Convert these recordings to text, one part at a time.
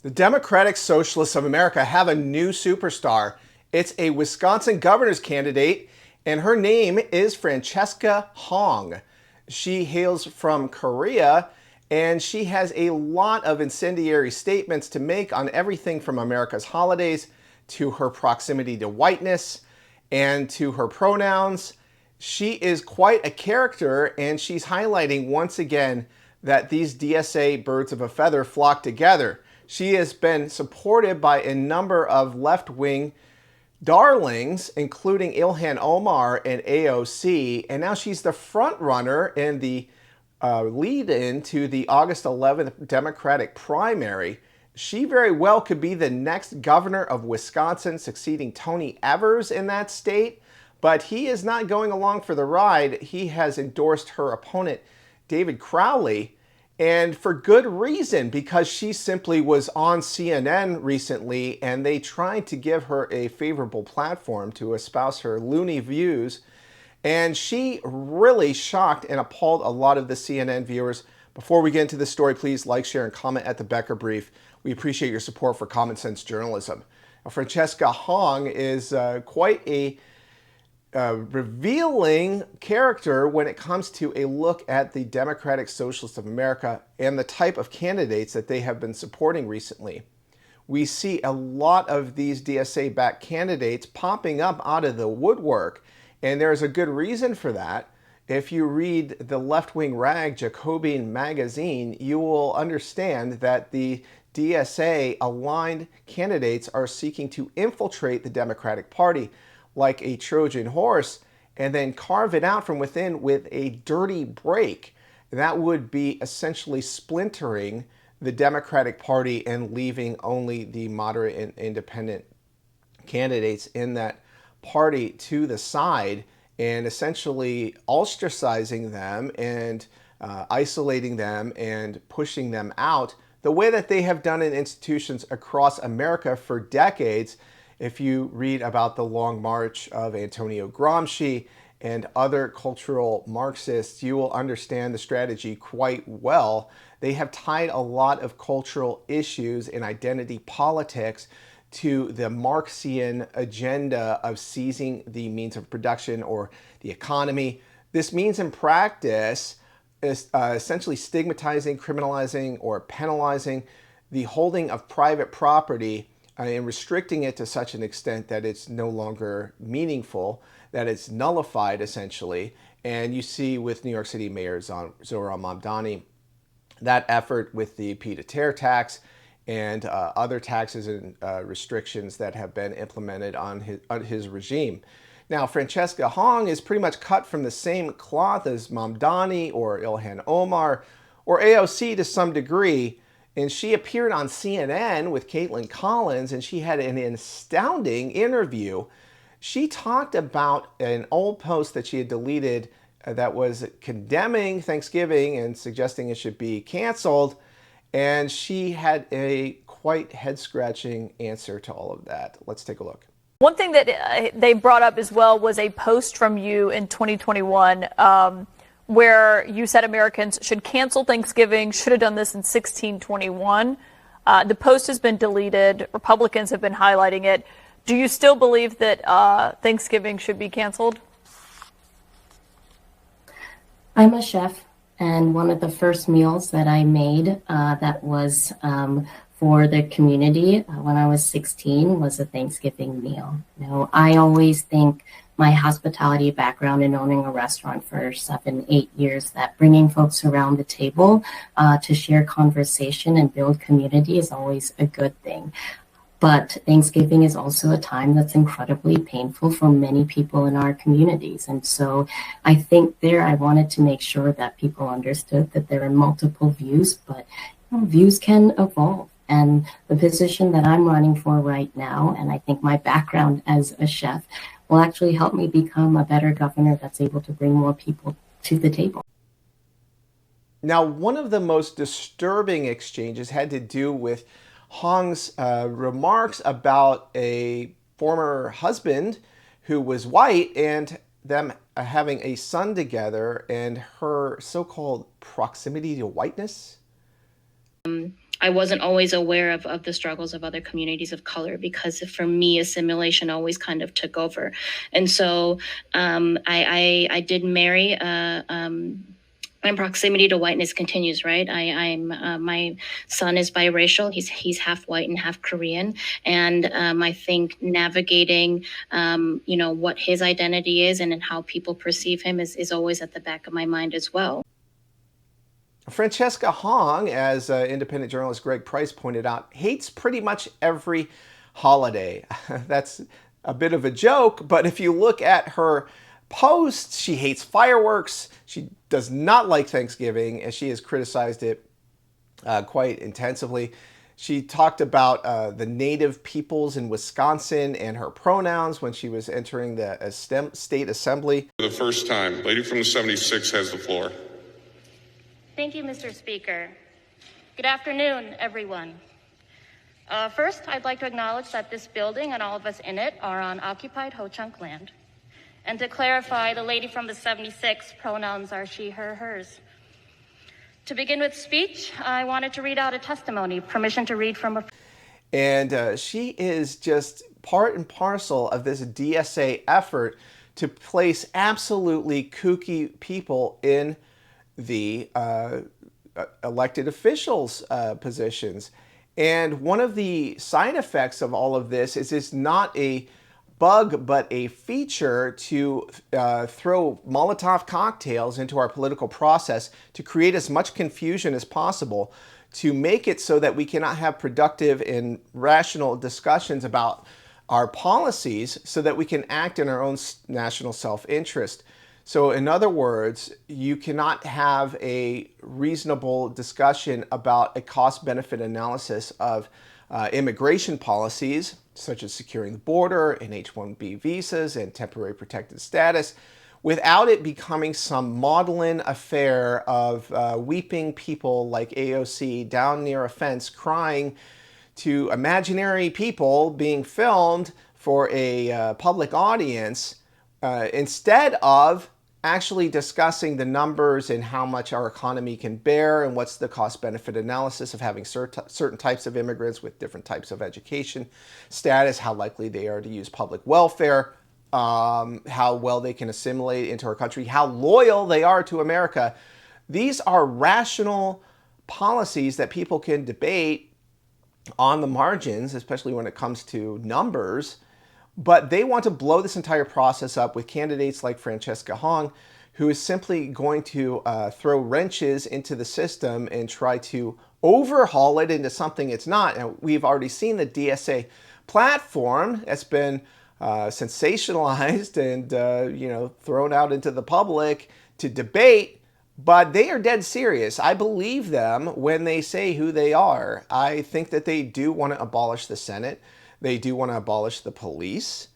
The Democratic Socialists of America have a new superstar. It's a Wisconsin governor's candidate, and her name is Francesca Hong. She hails from Korea, and she has a lot of incendiary statements to make on everything from America's holidays to her proximity to whiteness and to her pronouns. She is quite a character, and she's highlighting once again that these DSA birds of a feather flock together. She has been supported by a number of left-wing darlings, including Ilhan Omar and AOC, and now she's the front runner in the lead-in to the August 11th Democratic primary. She very well could be the next governor of Wisconsin, succeeding Tony Evers in that state, but he is not going along for the ride. He has endorsed her opponent, David Crowley, and for good reason, because she simply was on CNN recently and they tried to give her a favorable platform to espouse her loony views. And she really shocked and appalled a lot of the CNN viewers. Before we get into this story, please like, share, and comment at the Becker Brief. We appreciate your support for common sense journalism. Now, Francesca Hong is quite a revealing character when it comes to a look at the Democratic Socialists of America and the type of candidates that they have been supporting recently. We see a lot of these DSA-backed candidates popping up out of the woodwork, and there's a good reason for that. If you read the left-wing rag Jacobin magazine, you will understand that the DSA-aligned candidates are seeking to infiltrate the Democratic Party like a Trojan horse and then carve it out from within with a dirty break. That would be essentially splintering the Democratic Party and leaving only the moderate and independent candidates in that party to the side, and essentially ostracizing them and isolating them and pushing them out the way that they have done in institutions across America for decades. If you read about the Long March of Antonio Gramsci and other cultural Marxists, you will understand the strategy quite well. They have tied a lot of cultural issues and identity politics to the Marxian agenda of seizing the means of production or the economy. This means in practice is essentially stigmatizing, criminalizing, or penalizing the holding of private property and restricting it to such an extent that it's no longer meaningful, that it's nullified essentially. And you see with New York City Mayor Zohran Mamdani, that effort with the pied-à-terre tax and other taxes and restrictions that have been implemented on his regime. Now, Francesca Hong is pretty much cut from the same cloth as Mamdani or Ilhan Omar or AOC to some degree. And she appeared on CNN with Caitlin Collins, and she had an astounding interview. She talked about an old post that she had deleted that was condemning Thanksgiving and suggesting it should be canceled. And she had a quite head-scratching answer to all of that. Let's take a look. One thing that they brought up as well was a post from you in 2021 where you said Americans should cancel Thanksgiving, should have done this in 1621. The post has been deleted. Republicans have been highlighting it. Do you still believe that Thanksgiving should be canceled? I'm a chef, and one of the first meals that I made that was for the community when I was 16 was a Thanksgiving meal. You know, I always think my hospitality background in owning a restaurant for 7-8 years, that bringing folks around the table to share conversation and build community is always a good thing. But Thanksgiving is also a time that's incredibly painful for many people in our communities. And so I think I wanted to make sure that people understood that there are multiple views, but views can evolve. And the position that I'm running for right now, and I think my background as a chef, will actually help me become a better governor that's able to bring more people to the table. Now, one of the most disturbing exchanges had to do with Hong's remarks about a former husband who was white and them having a son together and her so-called proximity to whiteness. I wasn't always aware of the struggles of other communities of color, because for me, assimilation always kind of took over. And so I did marry. My proximity to whiteness continues, right? My son is biracial. He's half white and half Korean, and I think navigating, what his identity is and how people perceive him is always at the back of my mind as well. Francesca Hong, as independent journalist Greg Price pointed out, hates pretty much every holiday. That's a bit of a joke, but if you look at her posts, she hates fireworks. She does not like Thanksgiving, and she has criticized it quite intensively. She talked about the native peoples in Wisconsin and her pronouns when she was entering the state assembly. For the first time, lady from the 76 has the floor. Thank you, Mr. Speaker. Good afternoon, everyone. First, I'd like to acknowledge that this building and all of us in it are on occupied Ho-Chunk land. And to clarify, the lady from the 76 pronouns are she, her, hers. To begin with speech, I wanted to read out a testimony, permission to read from a... And she is just part and parcel of this DSA effort to place absolutely kooky people in the elected officials' positions. And one of the side effects of all of this is it's not a bug, but a feature to throw Molotov cocktails into our political process to create as much confusion as possible, to make it so that we cannot have productive and rational discussions about our policies so that we can act in our own national self-interest. So in other words, you cannot have a reasonable discussion about a cost-benefit analysis of immigration policies, such as securing the border and H-1B visas and temporary protected status, without it becoming some maudlin affair of weeping people like AOC down near a fence crying to imaginary people being filmed for a public audience, instead of actually discussing the numbers and how much our economy can bear and what's the cost-benefit analysis of having certain types of immigrants with different types of education status, how likely they are to use public welfare, how well they can assimilate into our country, how loyal they are to America. These are rational policies that people can debate on the margins, especially when it comes to numbers. But they want to blow this entire process up with candidates like Francesca Hong, who is simply going to throw wrenches into the system and try to overhaul it into something it's not. And we've already seen the DSA platform that's been sensationalized and thrown out into the public to debate, but they are dead serious. I believe them when they say who they are. I think that they do want to abolish the Senate. They do want to abolish the police,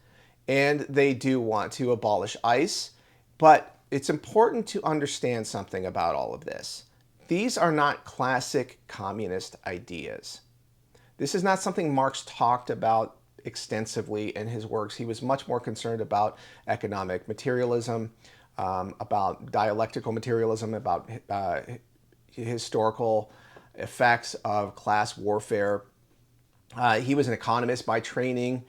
and they do want to abolish ICE. But it's important to understand something about all of this. These are not classic communist ideas. This is not something Marx talked about extensively in his works. He was much more concerned about economic materialism, about dialectical materialism, about historical effects of class warfare. He was an economist by training.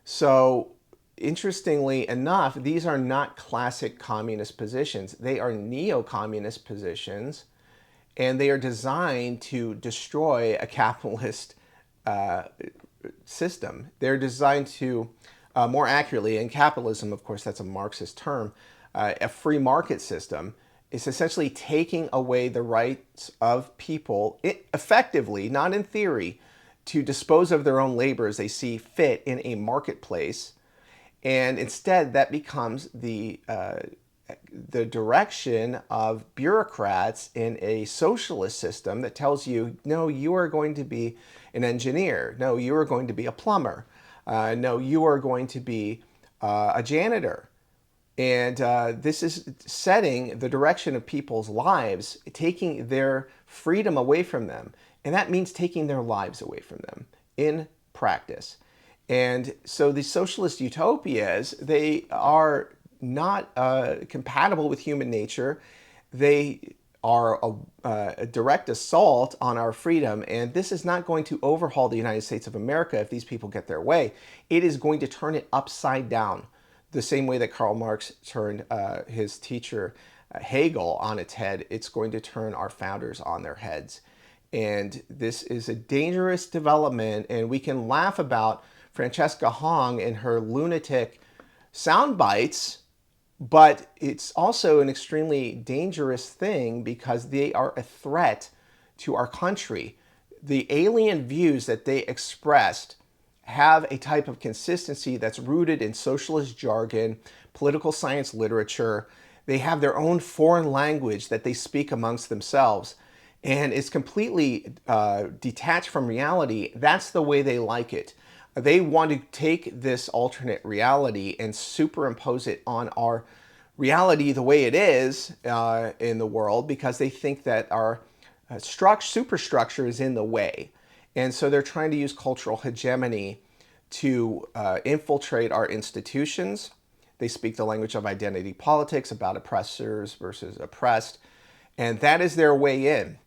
So interestingly enough, these are not classic communist positions. They are neo-communist positions, and they are designed to destroy a capitalist system. They're designed to, more accurately, in capitalism, of course, that's a Marxist term, a free market system is essentially taking away the rights of people, effectively, not in theory, to dispose of their own labor as they see fit in a marketplace. And instead, that becomes the direction of bureaucrats in a socialist system that tells you, no, you are going to be an engineer. No, you are going to be a plumber. No, you are going to be a janitor. And this is setting the direction of people's lives, taking their freedom away from them. And that means taking their lives away from them in practice. And so the socialist utopias, they are not compatible with human nature. They are a direct assault on our freedom, and this is not going to overhaul the United States of America if these people get their way. It is going to turn it upside down, the same way that Karl Marx turned his teacher Hegel on its head. It's going to turn our founders on their heads. And this is a dangerous development, and we can laugh about Francesca Hong and her lunatic sound bites, but it's also an extremely dangerous thing because they are a threat to our country. The alien views that they expressed have a type of consistency that's rooted in socialist jargon, political science literature. They have their own foreign language that they speak amongst themselves, and it's completely detached from reality. That's the way they like it. They want to take this alternate reality and superimpose it on our reality the way it is in the world, because they think that our superstructure is in the way. And so they're trying to use cultural hegemony to infiltrate our institutions. They speak the language of identity politics about oppressors versus oppressed, and that is their way in.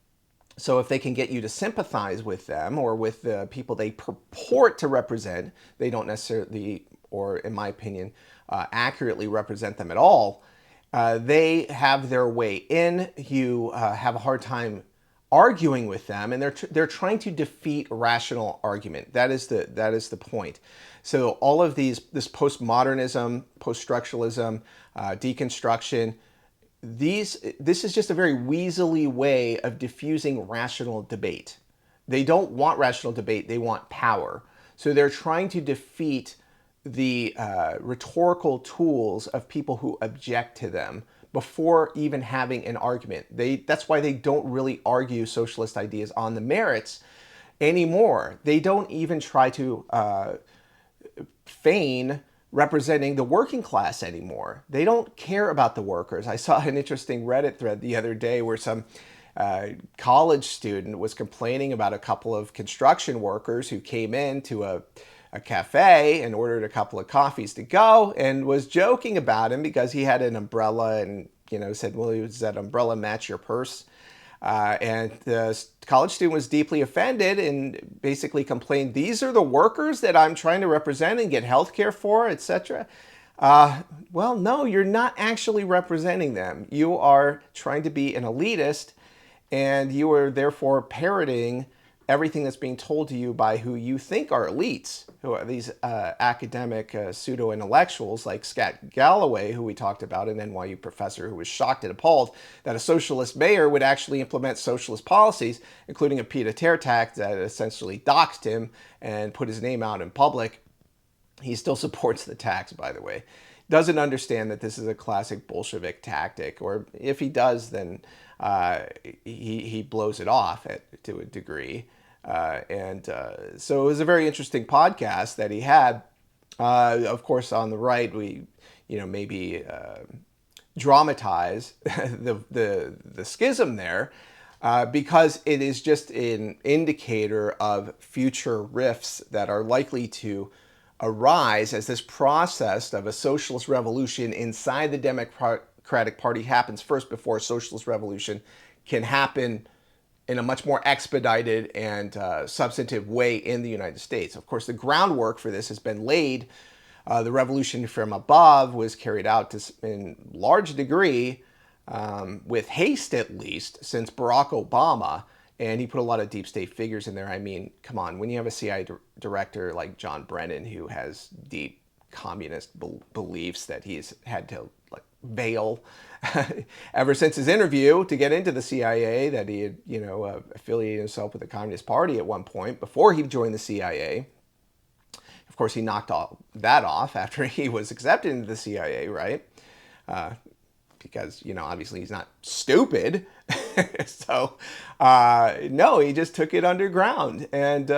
So if they can get you to sympathize with them or with the people they purport to represent, they don't necessarily, or in my opinion, accurately represent them at all. They have their way in. You have a hard time arguing with them, and they're trying to defeat rational argument. That is the point. So all of this postmodernism, post-structuralism, deconstruction, this is just a very weaselly way of diffusing rational debate. They don't want rational debate, they want power. So they're trying to defeat the rhetorical tools of people who object to them before even having an argument. That's why they don't really argue socialist ideas on the merits anymore. They don't even try to feign representing the working class anymore. They don't care about the workers. I saw an interesting Reddit thread the other day where some college student was complaining about a couple of construction workers who came in to a cafe and ordered a couple of coffees to go, and was joking about him because he had an umbrella and, said, well, does that umbrella match your purse? And the college student was deeply offended and basically complained, these are the workers that I'm trying to represent and get health care for, etc. Well, no, you're not actually representing them. You are trying to be an elitist, and you are therefore parroting everything that's being told to you by who you think are elites, who are these academic pseudo-intellectuals like Scott Galloway, who we talked about, an NYU professor who was shocked and appalled that a socialist mayor would actually implement socialist policies, including a pied-à-terre tax that essentially doxed him and put his name out in public. He still supports the tax, by the way. Doesn't understand that this is a classic Bolshevik tactic, or if he does, then he blows it off to a degree. So it was a very interesting podcast that he had. Of course, on the right, we, maybe dramatize the schism there because it is just an indicator of future rifts that are likely to arise as this process of a socialist revolution inside the Democratic Party happens first before a socialist revolution can happen in a much more expedited and substantive way in the United States. Of course, the groundwork for this has been laid. The revolution from above was carried out in large degree, with haste at least, since Barack Obama, and he put a lot of deep state figures in there. I mean, come on, when you have a CIA director like John Brennan, who has deep communist beliefs that he's had to veil ever since his interview to get into the CIA, that he had, affiliated himself with the Communist Party at one point before he joined the CIA. Of course, he knocked all that off after he was accepted into the CIA, right? Because, obviously he's not stupid. So, no, he just took it underground. And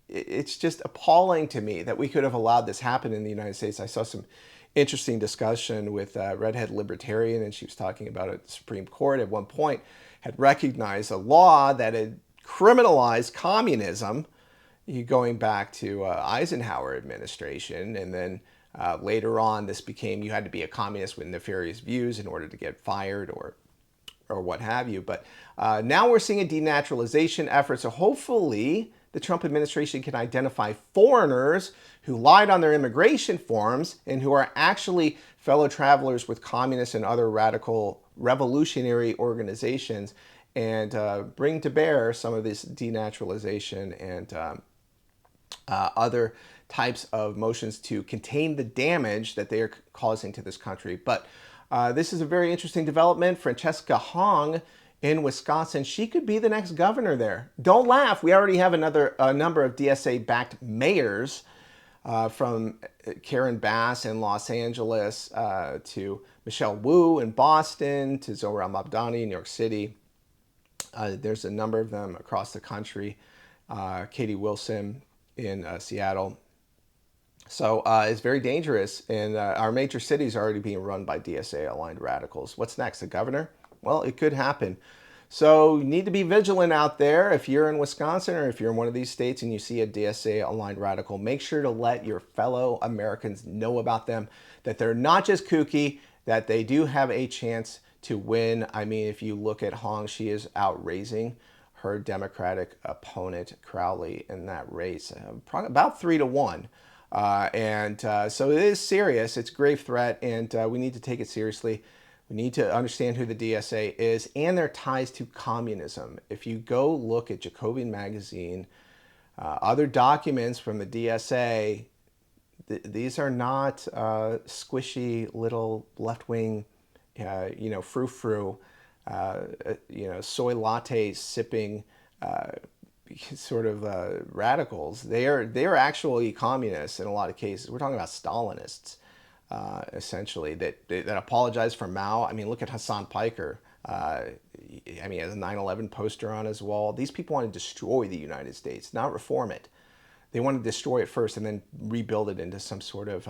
it's just appalling to me that we could have allowed this happen in the United States. I saw some interesting discussion with a redhead libertarian, and she was talking about it. The Supreme Court at one point had recognized a law that had criminalized communism, going back to Eisenhower administration, and then later on this became, you had to be a communist with nefarious views in order to get fired or or what have you. But now we're seeing a denaturalization effort. So hopefully the Trump administration can identify foreigners who lied on their immigration forms and who are actually fellow travelers with communist and other radical revolutionary organizations, and bring to bear some of this denaturalization and other types of motions to contain the damage that they are causing to this country. But this is a very interesting development. Francesca Hong in Wisconsin, she could be the next governor there. Don't laugh. We already have a number of DSA-backed mayors, from Karen Bass in Los Angeles to Michelle Wu in Boston to Zohran Mamdani in New York City. There's a number of them across the country. Katie Wilson in Seattle. So it's very dangerous, and our major cities are already being run by DSA-aligned radicals. What's next, the governor? Well, it could happen. So you need to be vigilant out there. If you're in Wisconsin or if you're in one of these states and you see a DSA-aligned radical, make sure to let your fellow Americans know about them, that they're not just kooky, that they do have a chance to win. I mean, if you look at Hong, she is outraising her Democratic opponent, Crowley, in that race, about 3-1. So it is serious. It's a grave threat, and we need to take it seriously. We need to understand who the DSA is and their ties to communism. If you go look at Jacobin magazine, other documents from the DSA, these are not squishy little left-wing, frou-frou, soy latte sipping sort of radicals. They are actually communists in a lot of cases. We're talking about Stalinists. Essentially, that apologize for Mao. I mean, look at Hassan Piker. He has a 9/11 poster on his wall. These people want to destroy the United States, not reform it. They want to destroy it first and then rebuild it into some sort of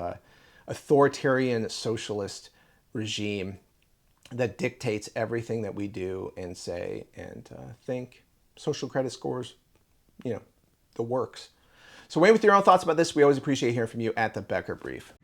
authoritarian socialist regime that dictates everything that we do and say and think. Social credit scores, the works. So weigh in with your own thoughts about this. We always appreciate hearing from you at the Becker Brief.